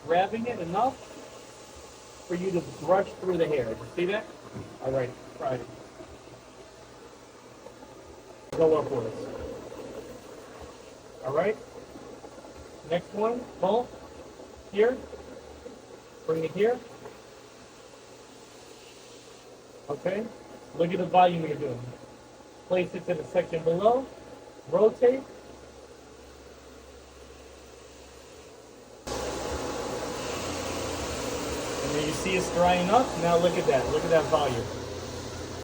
grabbing it enough for you to brush through the hair. See that? All right, try it. Go upwards. All right. Next one, boom. Here. Bring it here. Okay. Look at the volume you're doing. Place it to the section below. Rotate. And then you see it's drying up. Now look at that. Look at that volume.